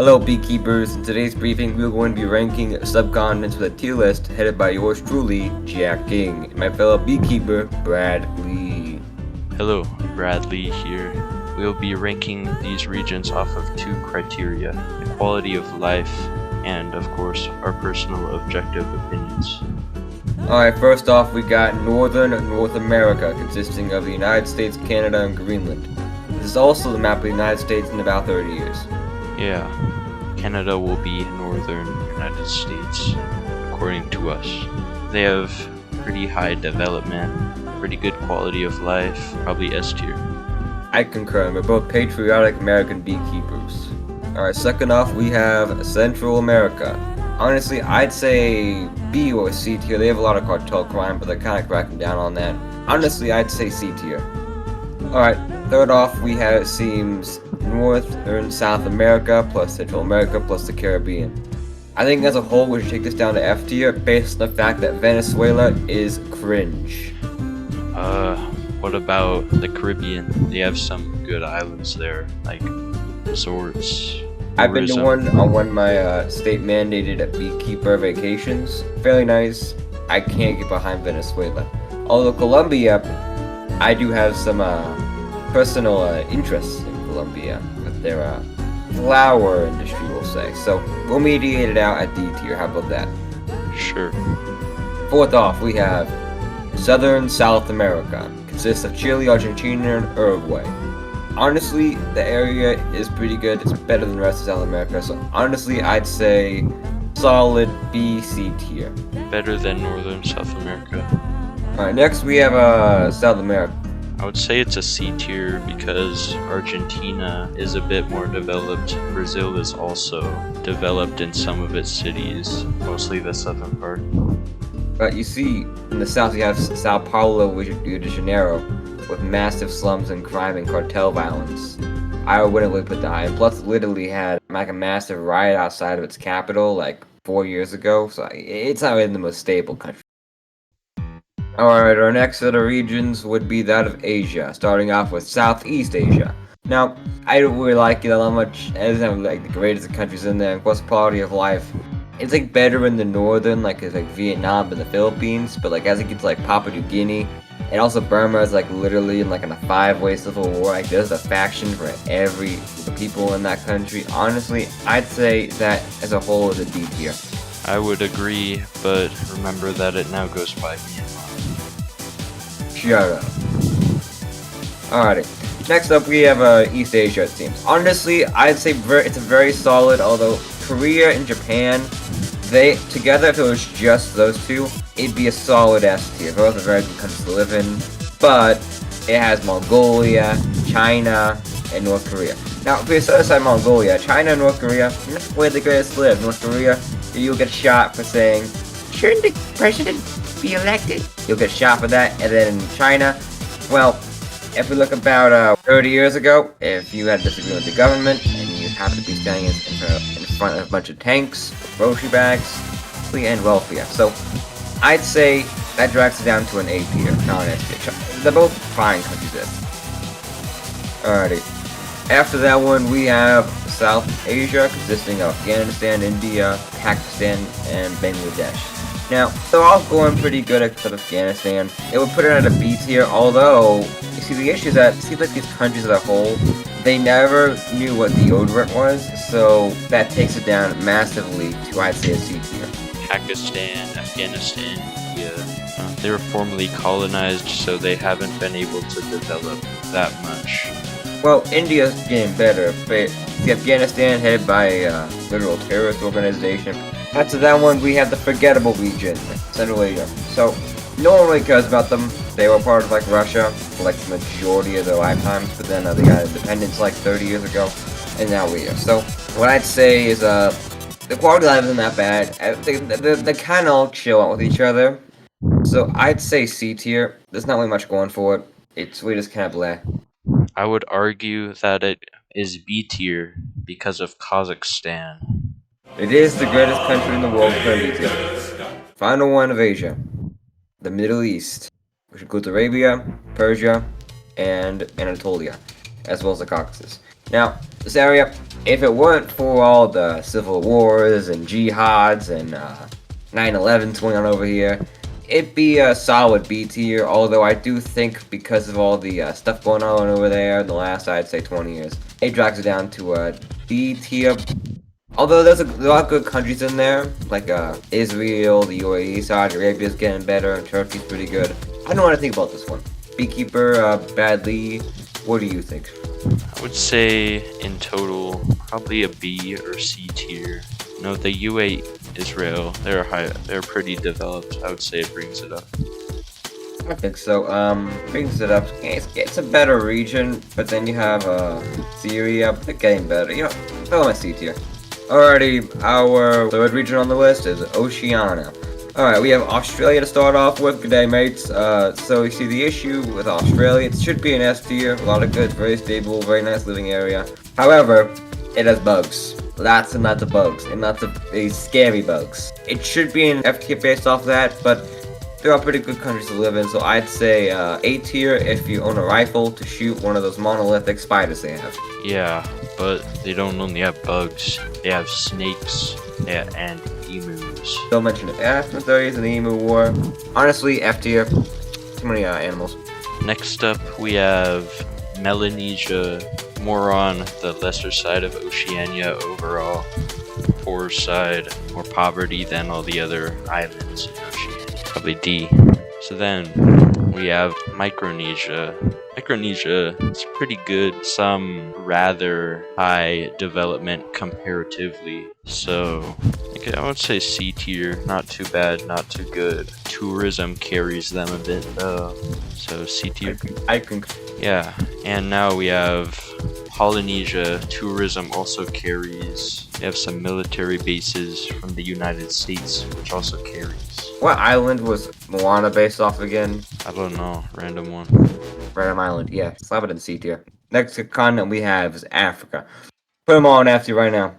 Hello, Beekeepers. In today's briefing, we're going to be ranking subcontinents with a tier list headed by yours truly, Jack King, and my fellow beekeeper, Brad Lee. Hello, Bradley here. We'll be ranking these regions off of two criteria: the quality of life and, of course, our personal objective opinions. Alright, first off, we got Northern North America, consisting of the United States, Canada, and Greenland. This is also the map of the United States in about 30 years. Yeah, Canada will be northern United States, according to us. They have pretty high development, pretty good quality of life, probably S tier. I concur, we're both patriotic American beekeepers. Alright, second off, we have Central America. Honestly, I'd say B or C tier. They have a lot of cartel crime, but they're kind of cracking down on that. Honestly, I'd say C tier. Alright, third off, we have, it seems, North and South America, plus Central America, plus the Caribbean. I think as a whole, we should take this down to F tier, based on the fact that Venezuela is cringe. What about the Caribbean? They have some good islands there, like resorts. I've been to tourism. one on one of my state-mandated beekeeper vacations. Fairly nice. I can't get behind Venezuela. Although Colombia, I do have some personal interests in Colombia with their flower industry, we'll say. So we'll mediate it out at D tier. How about that? Sure. Fourth off, we have Southern South America. Consists of Chile, Argentina, and Uruguay. Honestly, the area is pretty good. It's better than the rest of South America. So honestly, I'd say solid B, C tier. Better than northern South America. Alright, next we have South America. I would say it's a C tier because Argentina is a bit more developed. Brazil is also developed in some of its cities, mostly the southern part. But you see, in the south you have Sao Paulo, Rio de Janeiro, with massive slums and crime and cartel violence. I wouldn't really put that high. And plus, it literally had like a massive riot outside of its capital like 4 years ago, so it's not really the most stable country. Alright, our next set of regions would be that of Asia, starting off with Southeast Asia. Now, I don't really like it that much. It doesn't have like the greatest of countries in there, and plus quality of life. It's like better in the northern, like it's like Vietnam and the Philippines, but like as it gets to like Papua New Guinea, and also Burma is like literally in like in a 5-way civil war. Like there's a faction for every the people in that country. Honestly, I'd say that as a whole is a D tier. I would agree, but remember that it now goes by Myanmar. Shut up. Alrighty. Next up, we have East Asia, it seems. Honestly, I'd say it's a very solid, although Korea and Japan, they together, if it was just those two, it'd be a solid S tier. Both are very good countries to live in, but it has Mongolia, China, and North Korea. Now, if we set aside Mongolia, China and North Korea, not where the greatest to live. North Korea, you'll get shot for saying, shouldn't the president be elected? You'll get shot for that. And then in China, well, if we look about 30 years ago, if you had a disagreement with the government and you happen to be standing in front of a bunch of tanks, grocery bags, we end welfare. So I'd say that drags it down to an A tier, not an S tier. They're both fine countries there. Alrighty. After that one, we have South Asia, consisting of Afghanistan, India, Pakistan, and Bangladesh. Now, they're all going pretty good except Afghanistan. It would put it at a B tier, although, you see, the issue is that it seems like these countries as a whole, they never knew what deodorant was, so that takes it down massively to, I'd say, a C tier. Pakistan, Afghanistan, India, they were formerly colonized, so they haven't been able to develop that much. Well, India's getting better, but the Afghanistan headed by a literal terrorist organization. After that one, we have the forgettable region, Central Asia. So, no one really cares about them. They were part of like Russia for like the majority of their lifetimes, but then they got independence like 30 years ago, and now we are. So, what I'd say is the quality of life isn't that bad. They kind of all chill out with each other. So, I'd say C tier. There's not really much going for it. We just kind of bleh. I would argue that it is B tier because of Kazakhstan. It is the greatest country in the world per detail. Final one of Asia, the Middle East, which includes Arabia, Persia, and Anatolia, as well as the Caucasus. Now, this area, if it weren't for all the civil wars and jihads and 9/11s going on over here, it'd be a solid B tier. Although I do think because of all the stuff going on over there in the last, I'd say, 20 years, it drags it down to a D tier. Although there's a lot of good countries in there, like Israel, the UAE, Saudi Arabia's getting better, Turkey's pretty good. I don't know what to think about this one. Beekeeper, badly. What do you think? I would say in total probably a B or C tier. No, the UAE, Israel, they're pretty developed. I would say it brings it up. I think so. Brings it up. It's a better region, but then you have Syria, but they're getting better. You know, throw my C tier. Alrighty, our third region on the list is Oceania. Alright, we have Australia to start off with. Good day, mates. So you see the issue with Australia, it should be an S tier. A lot of good, very stable, very nice living area. However, it has bugs. Lots and lots of bugs, and lots of scary bugs. It should be an F tier based off that, but there are pretty good countries to live in, so I'd say A tier if you own a rifle to shoot one of those monolithic spiders they have. Yeah, but they don't only have bugs. They have snakes and emus. Don't mention it. After there is an emu war. Honestly, F tier. Too many animals. Next up, we have Melanesia, more on the lesser side of Oceania overall. Poor side, more poverty than all the other islands in Oceania. Probably D. So then we have Micronesia. Micronesia is pretty good, some rather high development comparatively. So okay, I would say C tier, not too bad, not too good. Tourism carries them a bit though, so C tier. I can. Yeah, and now we have Polynesia. Tourism also carries. They have some military bases from the United States, which also carries. What island was Moana based off again? I don't know, random one. Random Island, yeah. Slap it in C tier. Next continent we have is Africa. Put them all in F tier right now.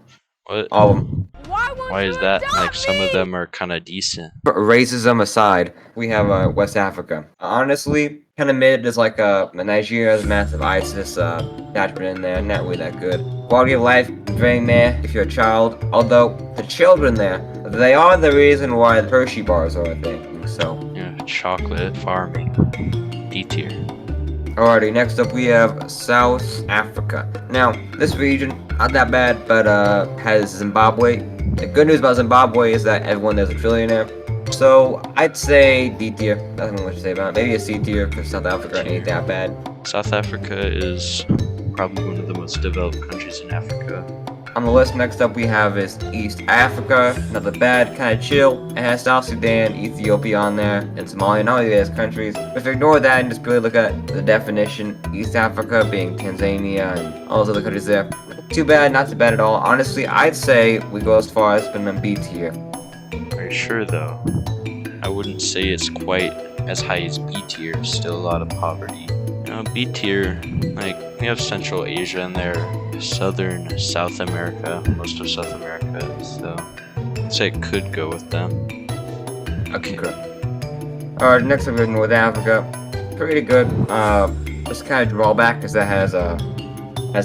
What? All of them. Why is that? Like, some of them are kind of decent. Racism aside, we have West Africa. Honestly, kind of mid is like Nigeria has massive ISIS attachment in there, not really that good. Quality of life, very meh if you're a child. Although the children there, they are the reason why the Hershey bars are a thing. So Yeah, chocolate farming. D tier. alrighty, next up we have South Africa. Now, this region, not that bad, but has Zimbabwe. The good news about Zimbabwe is that everyone there's a trillionaire. So, I'd say D tier. Nothing much to say about it. Maybe a C tier, because South Africa ain't that bad. South Africa is probably one of the most developed countries in Africa. On the list, next up we have is East Africa. Not the bad, kind of chill. It has South Sudan, Ethiopia on there, and Somalia. Not only these countries. If you ignore that and just purely look at the definition, East Africa being Tanzania and all those other countries there. Too bad, not too bad at all. Honestly, I'd say we go as far as putting them B tier. Are you sure though? I wouldn't say it's quite as high as B tier. Still a lot of poverty. B tier, like, we have Central Asia in there, Southern South America, most of South America, so I'd say it could go with them. I concur. Alright, next up we have North Africa. Pretty good. Just kind of drawback because that has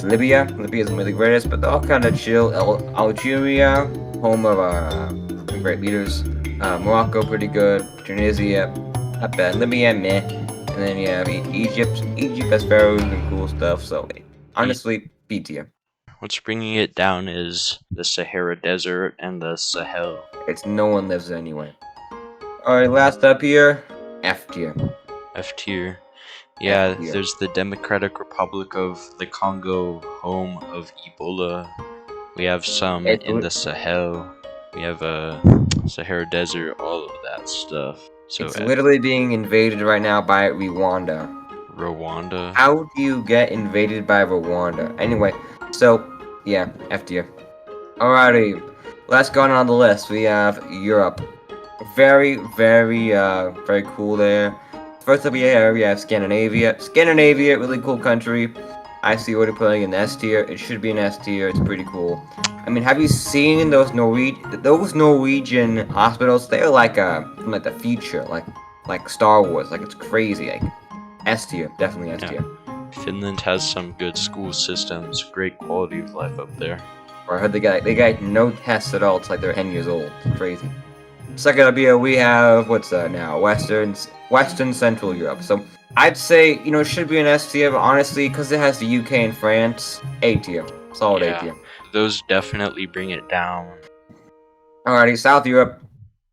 Libya. Libya isn't really the greatest, but they're all kind of chill. Algeria, home of great leaders. Morocco, pretty good. Tunisia, not bad. Libya, meh. And then you have Egypt. Egypt has pharaohs and cool stuff. So honestly, B tier. What's bringing it down is the Sahara Desert and the Sahel. It's no one lives there anyway. Alright, last up here, F tier. F tier. Yeah, F tier. there's the Democratic Republic of the Congo, home of Ebola. We have some in the Sahel. We have Sahara Desert, all of that stuff. So It's literally being invaded right now by Rwanda. Rwanda. How do you get invaded by Rwanda? Anyway, so yeah, F tier. Alrighty, last going on the list, we have Europe. Very, very cool there. First up here, we have Scandinavia. Scandinavia, really cool country. I see already putting in S tier. It should be an S tier. It's pretty cool. I mean, have you seen those Norwegian hospitals? They're like from the future, like Star Wars. Like, it's crazy. Like S tier, definitely S tier. Finland has some good school systems, great quality of life up there. Or I heard they got no tests at all. It's like they're 10 years old. It's crazy. Second up here, we have what's that now? Western Central Europe. So I'd say it should be an S tier, but honestly, because it has the UK and France, A tier, solid A Yeah, tier. those definitely bring it down. Alrighty, South Europe,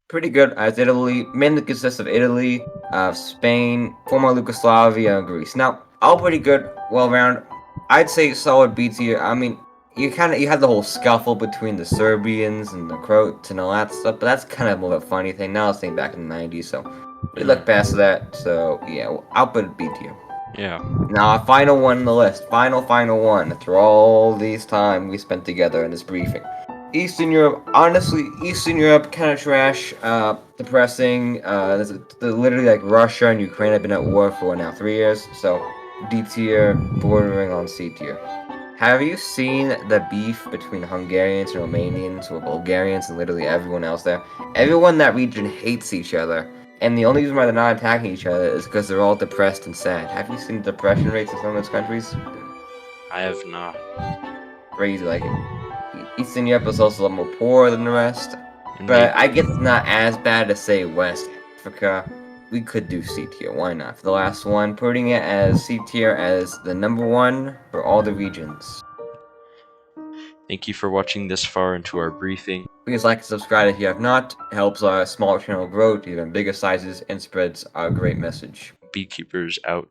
pretty good as Italy. Mainly consists of Italy, Spain, former Yugoslavia, and Greece. Now, all pretty good, well rounded. I'd say solid B tier. I mean, you had the whole scuffle between the Serbians and the Croats and all that stuff, but that's kind of more of a funny thing. Now it's thing back in the '90s, so we look past that. So yeah, I'll put it B tier. Yeah. Now, our final one on the list, final one, after all these time we spent together in this briefing. Eastern Europe, honestly, Eastern Europe kind of trash, depressing. Literally like Russia and Ukraine have been at war for now 3 years, so D tier, bordering on C tier. Have you seen the beef between Hungarians and Romanians or Bulgarians and literally everyone else there? Everyone in that region hates each other, and the only reason why they're not attacking each other is because they're all depressed and sad. Have you seen the depression rates in some of those countries? I have not. Crazy, like Eastern Europe is also a lot more poor than the rest. And But I guess it's not as bad to say West Africa. We could do C tier, why not? For the last one, putting it as C tier as the number one for all the regions. thank you for watching this far into our briefing. Please like and subscribe if you have not. It helps our small channel grow to even bigger sizes and spreads our great message. Beekeepers out.